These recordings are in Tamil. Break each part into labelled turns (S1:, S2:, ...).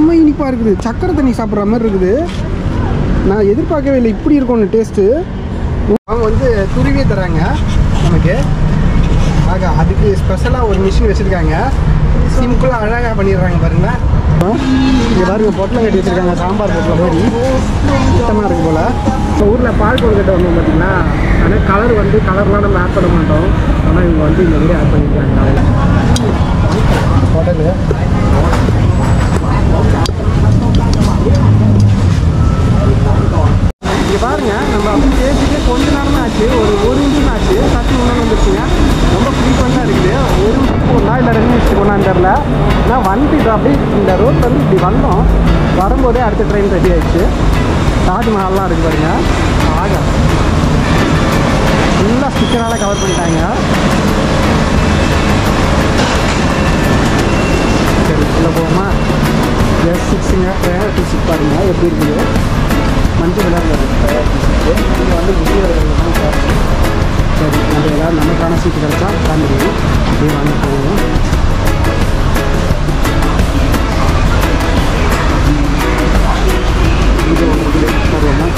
S1: ரொம்ப இனிப்பாக இருக்குது. சக்கரை தண்ணி சாப்பிட்ற மாதிரி இருக்குது. நான் எதிர்பார்க்கவே இல்லை இப்படி இருக்கும்னு டேஸ்ட்டு. அவங்க வந்து துருவியே தராங்க நமக்கு. ஆக அதுக்கு ஸ்பெஷலாக ஒரு மிஷின் வச்சுருக்காங்க. சிம்பிளாக அழகாக பண்ணிடுறாங்க பாருங்களேன். இங்கே பாருங்க பொட்டலம் கட்டி வச்சுருக்காங்க. சாம்பார் பொட்டலம் மாதிரி சுத்தமாக இருக்குது போல். இப்போ ஊரில் பால் கொழுக்கட்டை வந்து பார்த்திங்கன்னா ஆனால் கலர் வந்து கலர்லாம் நம்ம ஆட் பண்ண மாட்டோம். ஆனால் இவங்க வந்து இந்த மாதிரி ஆட் பண்ணியிருக்காங்க காலையில் ஹோட்டலு. இங்கே பாருங்க நம்ம அப்படி பேசிட்டு கொஞ்ச நேரமே ஆச்சு. ஒரு நிமிஷம் ஆச்சு. சட்டி ஒன்று வந்துருச்சுங்க. ரொம்ப ஃப்ரீக்வெண்ட்டாக இருக்குது. ஒரு நிமிஷம் போடலாம் இல்லை 2 நிமிஷத்துக்கு ஒன்றான்னு தெரில. ஆனால் வந்துட்டு அப்படியே இந்த ரோட் வந்து இப்படி வந்தோம். வரும்போதே அடுத்த ட்ரெயின் ரெடி ஆயிடுச்சு. தாஜ்மஹால்லாம் இருக்குது பாருங்க. ஆக ஃபுல்லாக ஸ்டிக்கரால் கவர் பண்ணிட்டாங்க. சரி உள்ள போவோமா? S6ங்க. T6 பாருங்க எப்படி இருக்குது. மஞ்சள் விளையாடுறது இங்கே வந்து முதியவர்கள் தான். சரி நம்ம எல்லோரும் நமக்கான சீட்டு கிடச்சா உட்காந்துருவோம். அப்படியே வாங்க போவோம். இது ஒன்று தருவோம்னா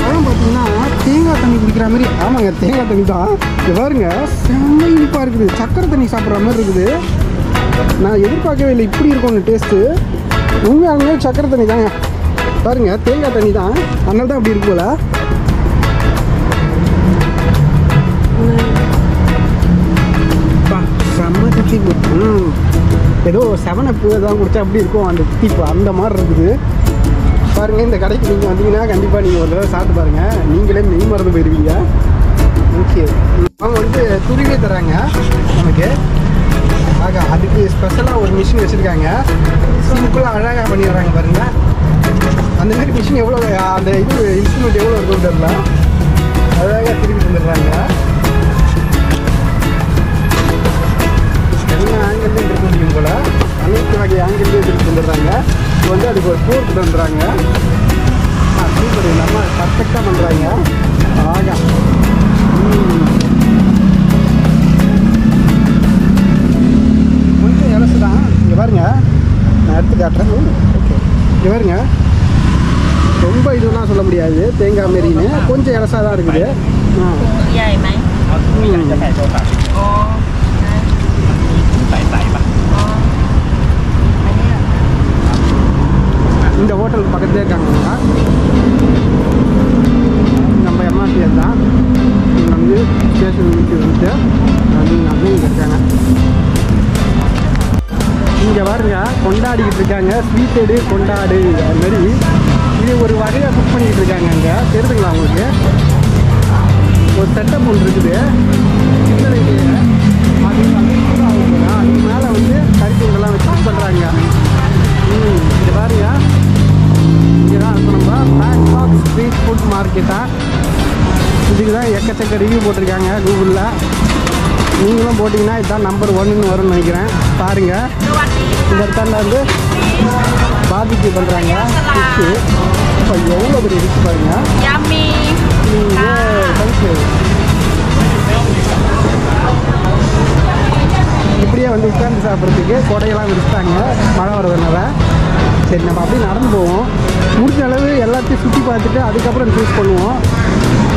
S1: அதெல்லாம் பார்த்தீங்கன்னா தேங்காய் தண்ணி குடிக்கிற மாதிரி. ஆமாங்க தேங்காய் தண்ணி தான். இது பாருங்க செம்ம இனிப்பாக இருக்குது. சக்கரை தண்ணி சாப்பிட்ற மாதிரி இருக்குது. நான் எதிர்பார்க்கவே இல்லை இப்படி இருக்கும்னு டேஸ்ட்டு. உண்மையாலுமே சக்கரை தண்ணி தாங்க. பாருங்க தேங்காய் தண்ணி தான். அதனால தான் அப்படி இருக்கு போல. செம்ம தித்திப்பு. ஏதோ 7up தான் குடிச்சா அப்படி இருக்கும் அந்த தித்திப்பு. அந்த மாதிரி இருக்குது பாருங்க. இந்த கடைக்கு நீங்கள் வந்தீங்கன்னா கண்டிப்பாக நீங்கள் ஒரு தடவை சாப்பிட்டு பாருங்கள். நீங்களே மெய் மறந்து போயிடுவீங்க. ஓகே அவங்க வந்து துருவியே தராங்க நமக்கு. ஆக அதுக்கு ஸ்பெஷலாக ஒரு மிஷின் வச்சுருக்காங்க. சிம்பிளாக அழகாக பண்ணிடுறாங்க பாருங்கள். அந்த மாதிரி மிஷின் எவ்வளோ அந்த இது இன்ஸ்ட்ருமெண்ட் எவ்வளோ இருக்குன்னு தெரியல. அழகாக திருப்பி தந்துடுறாங்க. எல்லா ஆங்கிள்லேயும் திருப்பி முடியும் போல். அனைத்து வகை ஆங்கிள்லேயும் திருப்பி தந்துடுறாங்க. இப்போ வந்து அதுக்கு ஒரு போர்ட் தந்துடுறாங்க. சூப்பர் இல்லாமல் பர்ஃபெக்டாக பண்ணுறாங்க. ஆகா கொஞ்சம் இலசு தான். இங்கே பாருங்க நான் எடுத்து காட்டுறேன். ஓகே இங்கே பாருங்க ரொம்ப இதுலாம் சொல்ல முடியாது. தேங்காய் மாரின்னு கொஞ்சம் இலசாக தான் இருக்குது. இந்த ஹோட்டலுக்கு பக்கத்துலேயே இருக்காங்க. நம்ம எம்ஆர்டிஎஸ் தான். வந்து ஸ்டேஷன் வீட்டுக்கு வந்துட்டு இங்கே இருக்காங்க. இங்கே பாருங்க கொண்டாடிக்கிட்டு இருக்காங்க. ஸ்வீட்டடு கொண்டாடு அது மாதிரி இது ஒரு வகையாக குக் பண்ணிக்கிட்டு இருக்காங்க. அங்கே தெரியுதுங்களா உங்களுக்கு? ஒரு செட்டப் ஒன்று இருக்குது. அதுக்கு மேலே வந்து கறித்தூங்கெல்லாம் வச்சு குக் பண்ணுறாங்க. இங்கே பாருங்க இங்கே தான் இருக்கும் நம்ம பேங்காக் ஸ்ட்ரீட் ஃபுட் மார்க்கெட்டாக. இதுக்கு தான் எக்கச்சக்க ரிவ்யூ போட்டிருக்காங்க கூகுளில். நீங்களும் போட்டிங்கன்னா இதுதான் நம்பர் 1ன்னு வரும்னு நினைக்கிறேன். பாருங்கள் இந்த இடத்துல வந்து பார்பிக்யூ பண்ணுறாங்க. ஃபிஷ்ஷு இப்போ எவ்வளோ பெரிய ஃபிஷ் பாருங்கள். இப்படியே வந்து உட்காந்து சாப்பிட்றதுக்கு கொடையெல்லாம் விரிச்சிட்டாங்க மழை வரதுனால. சரி நம்ம அப்படியே நடந்து போவோம். முடிஞ்ச அளவு எல்லாத்தையும் சுற்றி பார்த்துட்டு அதுக்கப்புறம் சூஸ் பண்ணுவோம்.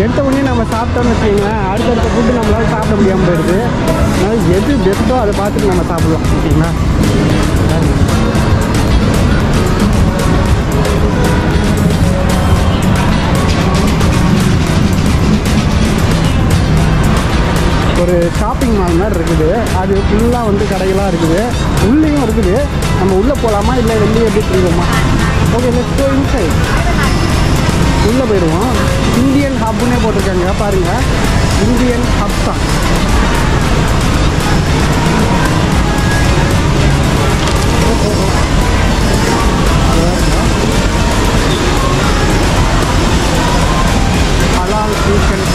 S1: எடுத்த உடனே நம்ம சாப்பிட்டோம்னு வச்சுக்கோங்களேன் அடுத்தடுத்த ஃபுட்டு நம்மளால் சாப்பிட முடியாமல் போயிடுது. அதனால் எது பெஸ்ட்டோ அதை பார்த்துட்டு நம்ம சாப்பிட்லாம். ஓகேங்களா? ஒரு ஷாப்பிங் மால் மாதிரி இருக்குது. அது ஃபுல்லாக வந்து கடைகளாக இருக்குது. உள்ளேயும் இருக்குது. நம்ம உள்ளே போகலாமா இல்லை வெளியே எப்படி போயிடுவோமா? Okay let's go inside. உள்ளே போயிடுவோம். இந்தியன் ஹப்னே போட்டிருக்காங்க பாருங்கள். இந்தியன் ஹப் தான். ஹலால் ஃபியூஷன்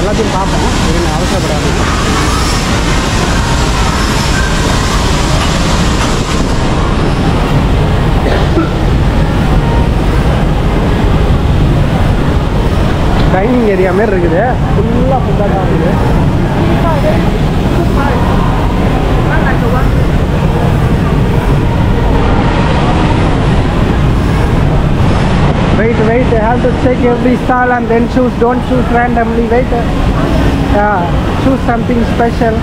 S1: எல்லாத்தையும் பார்ப்போம். அவசரப்படாது. டைனிங் ஏரியா மாரி இருக்குது. ஃபுல்லாக ஃபுட்டாக இருக்குது. Wait, wait, I have to check every stall and then choose. Don't choose randomly. Wait. Yeah, choose something special.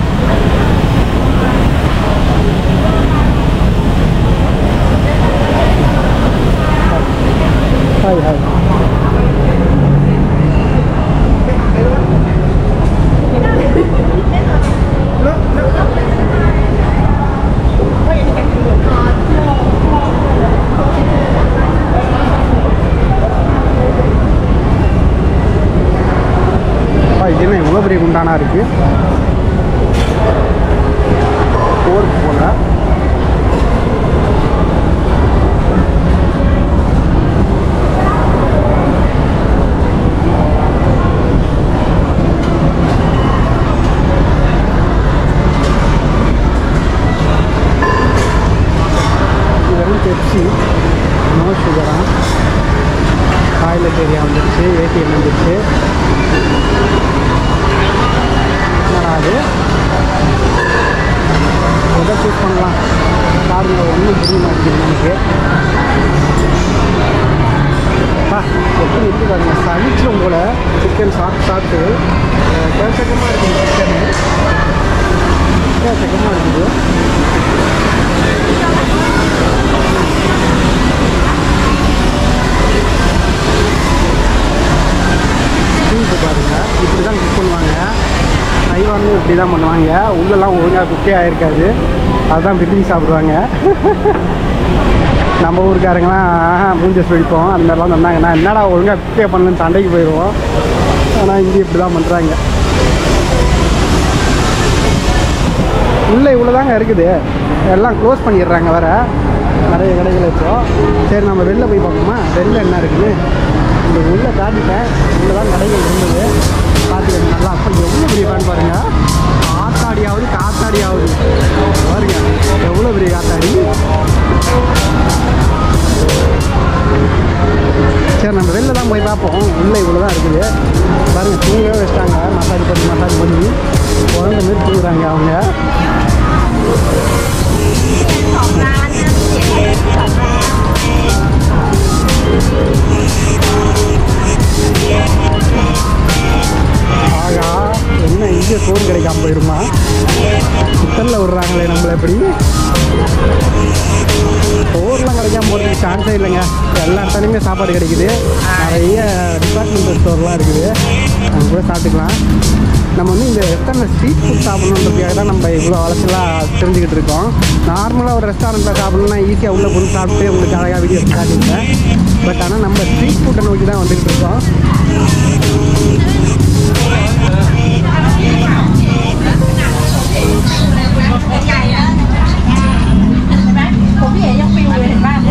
S1: Hi, hi. இது என்ன இவ்வளோ பெரிய குண்டானா இருக்கு. போர்க்கு போல பெப்சி, நோ சுகரா. டாய்லெட் ஏரியா வந்துடுச்சு, ஏடிஎம் வந்துடுச்சு. அது எதை சூஸ் பண்ணலாம் பாருங்க, ஒன்றும் புரிய மாட்டேங்குது நமக்கு. எப்படி இருக்கு பாருங்க, சளிச்சிடும் போல. சிக்கன் சாப்பிட்டு கேசக்கமாக இருக்குது. சிக்கனு கேசக்கமாக இருக்குது. பாருங்க, இப்படி தான் குக் பண்ணுவாங்க. தைவானும் இப்படி தான் பண்ணுவாங்க. உள்ளெல்லாம் ஒழுங்காக குக்கே ஆகிருக்காது. அதுதான் விரும்பி சாப்பிடுவாங்க. நம்ம ஊருக்காரங்களாம் மூஞ்ச சொல்லிப்போம். அந்த மாதிரிலாம் சொன்னாங்கன்னா என்னடா ஒழுங்காக குக்கே பண்ணலன்னு சண்டைக்கு போயிடுவோம். ஆனால் இங்கே இப்படி தான் பண்ணுறாங்க. உள்ளே இவ்வளோ தாங்க இருக்குது. எல்லாம் க்ளோஸ் பண்ணிடுறாங்க வேறு. நிறைய கடைகள் வச்சோம். சரி, நம்ம வெளில போய் பார்ப்போமா வெளில என்ன இருக்குன்னு. இந்த உள்ளே காட்டிட்டேன். உள்ளே தான் கடைகள் இருந்தது. பார்த்துக்கணும் நல்லா. அப்போ எவ்வளோ பெரிய ஃபேன் பாருங்கள். காத்தாடியாவது பாருங்க, எவ்வளோ பெரிய காத்தாடி. சரி, நம்ம வெளில தான் போய் பார்ப்போம். உள்ளே இவ்வளோ தான் இருக்குது பாருங்கள். தூங்கவே வச்சிட்டாங்க. மசாஜ் பண்ணி குழந்த மாரி தூங்குறாங்க அவங்க. ஆகா, என்ன இங்கே சோறு கிடைக்காம போயிருமா? கிச்சனில் விடுறாங்களே நம்மளை. எப்படி சோறுலாம் கிடைக்காம போகிறதுக்கு சான்ஸே இல்லைங்க. எல்லா இடத்துலையுமே சாப்பாடு கிடைக்குது. நிறைய டிபார்ட்மெண்டல் ஸ்டோர்லாம் இருக்குது. அங்கே போய் சாப்பிட்டுக்கலாம். நம்ம வந்து இந்த எத்தனை ஸ்ட்ரீட் ஃபுட் சாப்பிடணுன்றதுக்காக தான் நம்ம இவ்வளோ அலசலாக தெரிஞ்சுக்கிட்டு இருக்கோம். நார்மலாக ஒரு ரெஸ்டாரண்ட்டில் சாப்பிட்ணுன்னா ஈஸியாக உள்ளே போய் சாப்பிட்டு உங்களுக்கு அழகாக வீடியோ காட்டியிருக்கேன். பட் ஆனால் நம்ம ஸ்ட்ரீட் ஃபுட்டை நோக்கி தான் வந்துக்கிட்டு இருக்கோம்.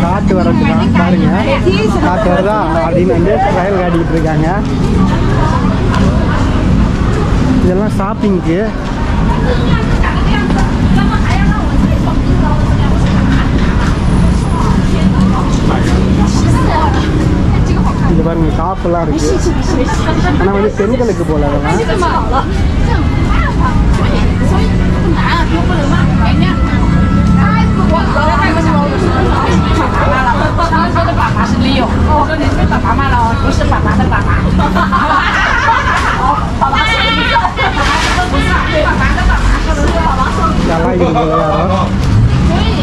S1: காற்று வரது தான் பாருங்க. காற்று வருதா அப்படின்னு வந்து ட்ரையல் காட்டிக்கிட்டு இருக்காங்க. இதெல்லாம் ஷாப்பிங்க்கு. இது பாருங்க, காப்பெல்லாம் இருக்கு. ஆனால் வந்து பெண்களுக்கு போல அதெல்லாம்.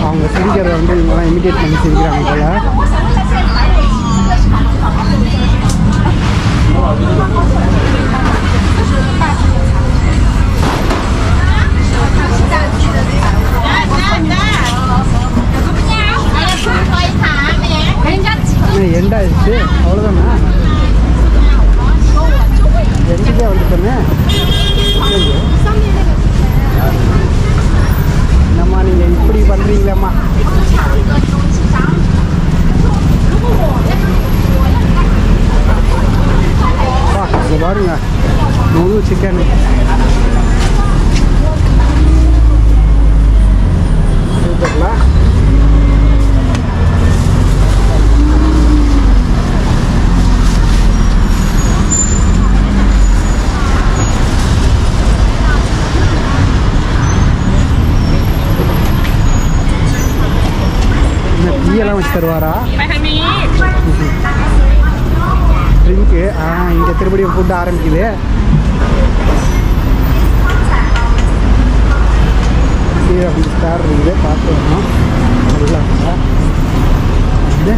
S1: அவங்க சிரிக்கிறத வந்து இவங்கெல்லாம் இமிடேட் பண்ணி சிரிக்கிறாங்க போல. எண்டாயிடுச்சு, அவ்வளோதானே. எண்டுக்கே வந்துட்டோமே. என்னம்மா நீங்கள் இப்படி பண்ணுறீங்களேம்மா? பாருங்க, முழு சிக்கன். சூப்பர்ல. டீயெல்லாம் வச்சு தருவாரா? ட்ரிங்க்கு. இங்கே திருப்படியும் ஃபுட்டு ஆரம்பிக்குது. அப்படி ஸ்டார் இருக்குது, பார்த்து வரணும். நல்லா இருக்கா இது?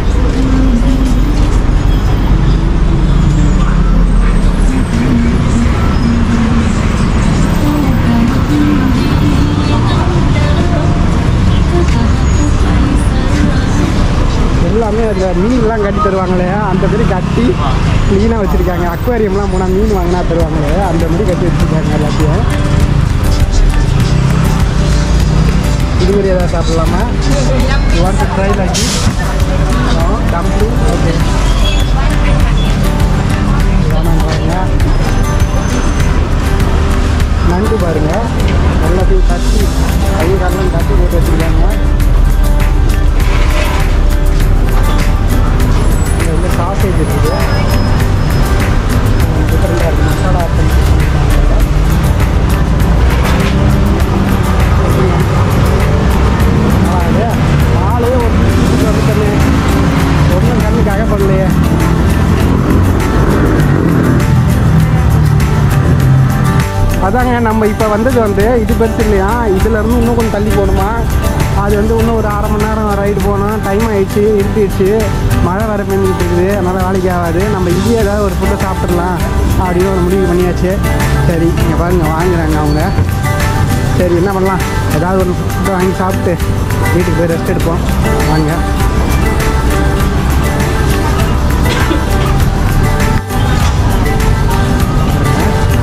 S1: எல்லாமே அந்த மீன்லாம் கட்டி தருவாங்களே, அந்த மாதிரி கட்டி க்ளீனாக வச்சுருக்காங்க. அக்வாரியம்லாம் போனால் மீன் வாங்கினா தருவாங்களே, அந்த மாதிரி கட்டி வச்சுருக்காங்க எல்லாத்தையும். இது மாதிரி எதாவது சாப்பிட்லாமா? Want to try like dumpling? Okay, வேணான்றாங்க. நண்டு பாருங்கள், எல்லாத்தையும் தட்டி கை காலம் தட்டி போட்டு வச்சுருக்காங்க. இங்கே வந்து சாசேஜ் இருக்குது, டிஃப்ரெண்டாக இருக்குது. மசாலா ஆட் பண்ணி நாளே ஒரு தண்ணி ஒன்றும் கண்ணுக்காக பண்ணலையே. அதாங்க நம்ம இப்போ வந்தது வந்து இது பெருசு இல்லையா, இதுலேருந்து இன்னும் கொஞ்சம் தள்ளி போகணுமா. அது வந்து இன்னும் ஒரு அரை மணி நேரம் ரைடு போகணும். டைம் ஆகிடுச்சு, இருட்டிடுச்சு, மழை வர பெஞ்சிட்டு இருக்குது, அதனால் வேலைக்கு ஆகாது. நம்ம இங்கேயே ஏதாவது ஒரு ஃபுட்டை சாப்பிட்றலாம் அப்படின்னு ஒரு முடிவு பண்ணியாச்சு. சரி, இங்கே பாருங்கள் வாங்குறாங்க அவங்க. சரி, என்ன பண்ணலாம், ஏதாவது ஒரு ஃபுட்டை வாங்கி சாப்பிட்டு வீட்டுக்கு போய் ரெஸ்ட் எடுப்போம். வாங்க.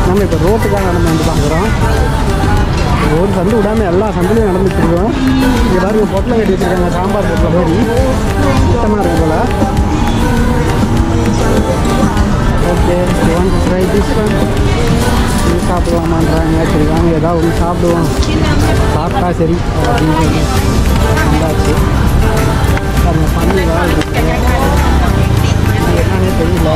S1: நம்ம இப்போ ரோட்டுக்காக நடந்து வந்து பார்க்குறோம். ஒரு சந்து விடாமல் எல்லா சந்துலையும் நடந்துட்டு இருக்கோம். இங்கே பாருங்க, பொட்டலை கட்டி வச்சுருக்காங்க, சாம்பார் பொட்டலை மாதிரி சுத்தமாக இருக்கும் போல். Okay, try this one. இது சாப்பிடுவாமான்றாங்க. சரி வாங்க, ஏதாவது ஒன்று சாப்பிடுவோம். சாப்பிட்டா சரி அப்படின்னு சொல்லி வந்தாச்சு. பாருங்க, பண்ணி வேலை என்னன்னே தெரியல.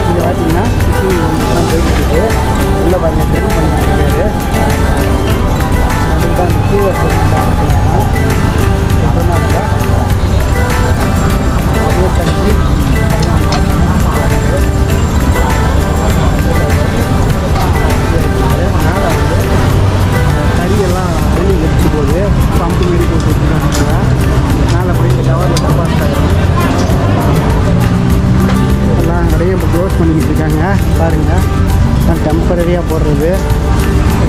S1: இங்கே பார்த்தீங்கன்னா போயிட்டு உள்ள பாருங்க, செல் பண்ணிட்டு பேர் அதுதான் கீழே கரியெல்லாம் வெளியே எடுத்து போகுது. பம்பு மீறி போட்டுருக்காங்க. மேலே போய் டவரில் டப்பாஸ்டாயிரும். எல்லாம் கடையும் இப்போ க்ளோஸ் பண்ணிக்கிட்டு இருக்காங்க. பாருங்கள், தான் டெம்பரரியாக போடுறது.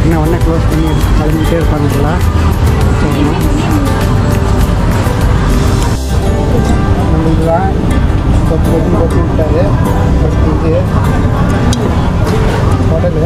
S1: இன்னும் உடனே க்ளோஸ் பண்ணி கிளம்பிட்டே இருப்பாங்க. நம்ம இதுதான் கொத்தி விட்டாரு. இது உடல்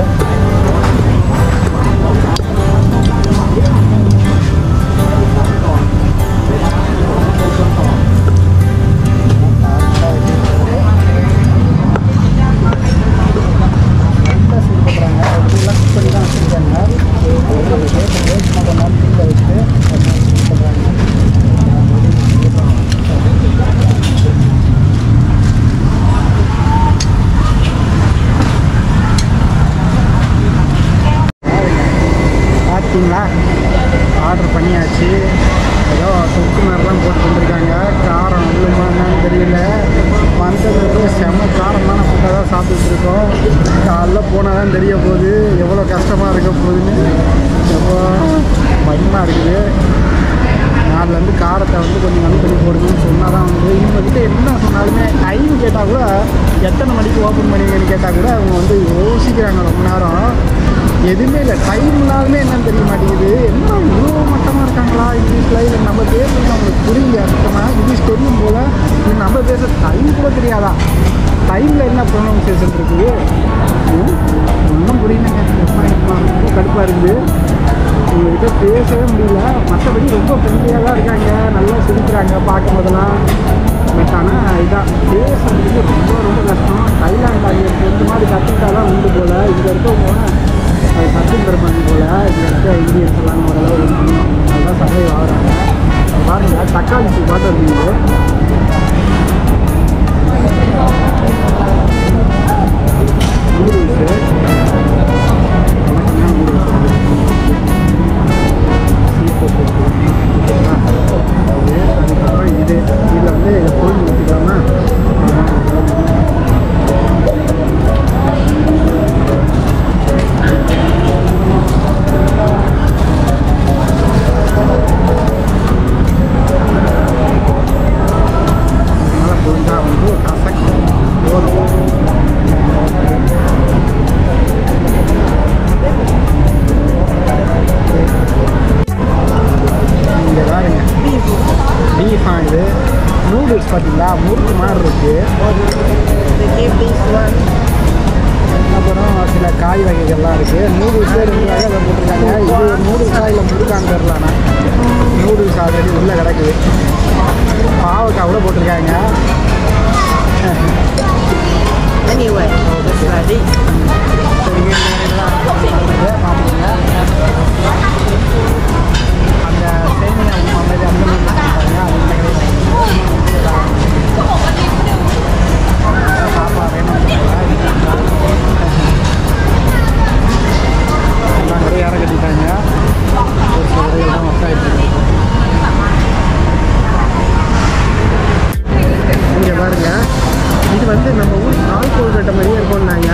S1: பார்த்தீங்களா, ஆர்டர் பண்ணியாச்சு. ஏதோ தொக்கு மாதிரிலாம் போட்டு வந்துருக்காங்க. காரம் உள்ளுமா என்னன்னு தெரியல. வந்தது செம்ம காரமான ஃபுட்டாக தான் சாப்பிட்டுட்டு இருக்கோம். காலைல போனால் தான் தெரிய போகுது எவ்வளோ கஷ்டமாக இருக்க போகுதுன்னு. எவ்வளோ பயமாக இருக்குது. நாளிலேருந்து காரத்தை வந்து கொஞ்சம் கம்மி பண்ணி போடுங்கன்னு சொன்னால் தான் வந்து இவங்ககிட்ட என்ன சொன்னாலுமே டைம் கேட்டால் கூட எத்தனை மணிக்கு ஓப்பன் பண்ணுவீங்கன்னு கேட்டால் கூட அவங்க வந்து யோசிக்கிறாங்க ரொம்ப நேரம். எதுவுமே இல்லை, டைம்னாலுமே என்னன்னு தெரிய மாட்டேங்குது. என்ன இவ்வளோ மட்டமாக இருக்காங்களா இங்கிலீஷில்? இல்லை நம்ம பேசுறது அவங்களுக்கு புரியுங்க அர்த்தமாக. இங்கிலீஷ் தெரியும் போல் இது நம்ம பேசுகிற டைம் கூட தெரியாதா? டைமில் என்ன ப்ரொனவுன்சியேஷன் இருக்குது ஒன்றும் புரியலங்க. ரொம்ப கடுப்பாக இருக்குது. இவங்ககிட்ட பேசவே முடியல. மற்றபடி ரொம்ப ஃப்ரெண்ட்லியாக தான் இருக்காங்க, நல்லா சிரிக்கிறாங்க பார்க்கும் போதெல்லாம். பட் ஆனால் இதான் பேசுறது ரொம்ப ரொம்ப கஷ்டம். தைலாண்ட் அங்கே இந்த மாதிரி கற்றுக்கிட்டா தான் உண்டு போல். இங்கே இருக்கவங்க கற்றுன்னு இருப்பாங்க போல். இங்கே இருக்க இந்தியன்ஸ் எல்லாம் ஓரளவு நல்லா சர்வை ஆகிறாங்க. பாருங்கள், தக்காளி பாட்டு இருக்குது. இருக்குது. நூடுல்ஸே 2 வகையில் போட்டிருக்காங்க. இது நூடுல்ஸா இல்லை முருகான்னு தெரிலண்ணா. நூடுல்ஸ் ஆல்ரெடி உள்ளே கிடக்குது. பாவக்காய் கூட போட்டிருக்காங்க.
S2: Anyway, just ready.
S1: சரிங்க, பார்த்துங்க. அந்த சேமியா உப்புமா மாதிரி அந்த மாதிரி பாருங்க. அது இந்த கடையில் பாப்பா வேணும் எல்லாம் நிறைய இடம் கட்டிட்டாங்க. ஒரு சில கடைகள் தான் ஒர்க் ஆகிட்டு இங்கே பாருங்க. இது வந்து நம்ம ஊர் கால் கோல்கட்டை மாதிரியே இருக்கும்னாங்க.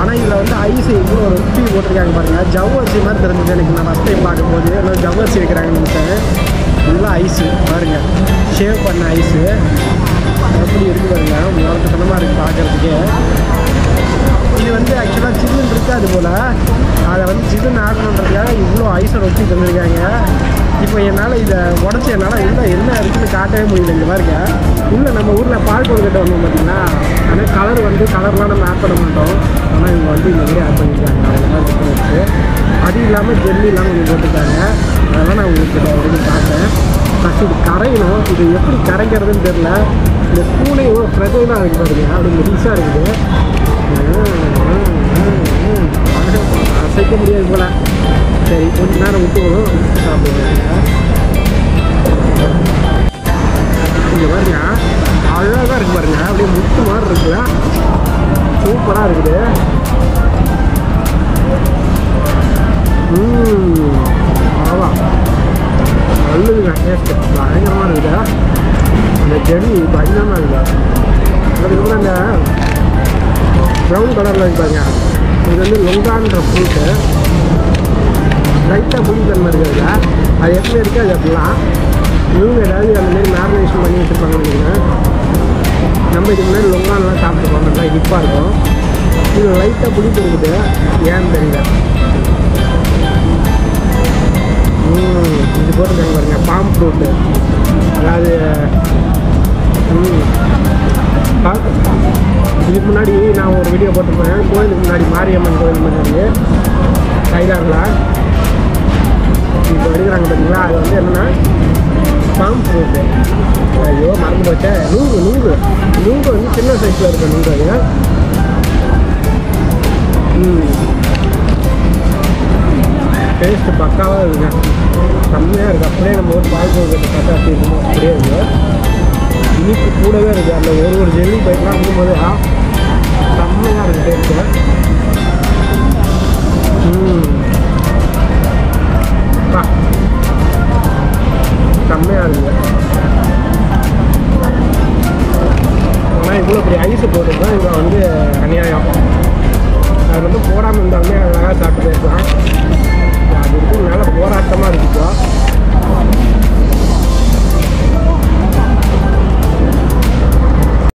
S1: ஆனால் இதில் வந்து ஐஸ் இவ்வளோ ஒரு டீ போட்டிருக்காங்க பாருங்கள். ஜவ்வரிசி மாதிரி தெரிஞ்சது எனக்கு. நான் ஃபஸ்ட் டைம் பார்க்கும்போது எல்லாம் ஜவ்வரிசி வைக்கிறாங்கன்னு நினச்சேன். ஃபுல்லாக ஐஸு பாருங்கள். ஷேவ் பண்ண ஐஸு எப்படி இருக்குது பாருங்கள். முகத்தனமாக இருக்குது பார்க்குறதுக்கே. இது வந்து ஆக்சுவலாக சில்லுன்னு இருக்காது போல். அதை வந்து சில்லுன்னு ஆகணுன்றதுக்காக இவ்வளோ ஐஸை ரொட்டி தந்துருக்காங்க. இப்போ என்னால் இதை உடச்சி என்னால் இல்லை என்ன இருக்குன்னு காட்டவே முடியல. இங்கே பாருங்க. இல்லை நம்ம ஊரில் பால் கொழுக்கட்டை வந்து பார்த்தீங்கன்னா ஆனால் கலர் வந்து கலர்லாம் நம்ம ஆட் பண்ண மாட்டோம். ஆனால் இவங்க வந்து இந்த மாதிரி ஆட் பண்ணியிருக்காங்க. அந்த மாதிரி டிஃப்ரென்ஸு. அது இல்லாமல் ஜெல்லி இல்லாமல் இங்கே போட்டுருக்காங்க. அதெல்லாம் நான் உங்களுக்கு வரைக்கும் பார்த்தேன். ஃபஸ்ட் இது கரையணும். இது எப்படி கரைக்கிறதுன்னு தெரில. இந்த ஸ்பூனே இவ்வளோ ஃப்ரெஷ்ஷாக இருக்குது பாருங்க. அப்படி மெலிசாக இருக்குது. அசைக்க முடியாது போல். சரி, கொஞ்ச நேரம் விட்டுக்கணும். சாப்பிடுவாங்க. இங்கே பாருங்க, அழகாக இருக்குது பாருங்க. அப்படியே முத்து மாதிரி இருக்குல்ல. சூப்பராக இருக்குது. அவ்வளோதான் நல்லதுங்க. டேஸ்ட்டு பயங்கரமாக இருக்குது. அந்த ஜெல்லி பயங்கரமாக இருக்குது. அதுக்கப்புறம் அந்த ப்ரௌன் கலரில் இருப்பாங்க. இது வந்து லொங்கான்ற ஃப்ரூட்டு. லைட்டாக புளித்தன்மை இருக்கிறதுல அது எப்படி இருக்குது அது அப்படிலாம் இவங்க ஏதாவது அந்தமாரி மேரினேஷன் பண்ணி வச்சுருப்பாங்கன்னு நினைக்கிறேன். நம்ம இதுக்கு முன்னாடி லொங்கானெலாம் சாப்பிட்டுருக்கோம். நல்லா இனிப்பாக இருக்கும். இது லைட்டாக புளிப்பு இருக்குது. ஏன்னு தெரியல. இது போட்டுருக்காங்க பாருங்க. Palm fruit. அதாவது இதுக்கு முன்னாடி நான் ஒரு வீடியோ போட்டிருப்பேன். கோயிலுக்கு முன்னாடி மாரியம்மன் கோயில் முன்னாடி தைலாரில் இப்போ எடுக்கிறாங்க பார்த்தீங்களா. அது வந்து என்னென்னா பாம் ஃப்ரூட்டு. ஐயோ மறந்து போச்சேன். நூறு வந்து சின்ன சைஸில் இருக்கும். நூறு அது டேஸ்ட்டு பக்காவாக இருக்குங்க. செம்மையாக இருக்குது. அப்படியே நம்ம ஒரு பால் கோல்கட்டை பார்த்தா அப்படி இருக்குமோ அப்படியே இருக்குது. இனிப்பு கூடவே இருக்குது. அந்த ஒரு ஜெல்லி பைட்லாம் இருக்கும்போது செம்மையாக இருக்குது டேஸ்ட்டு. செம்மையாக இருக்குது. ஆனால் இவ்வளோ பெரிய ஐஸு போட்டுருந்தா இதை வந்து அநியாயம். அது வந்து போடாமல் இருந்தாலுமே அழகாக சாப்பிட்டு போயிருக்கலாம். அது இருக்கும் மேலே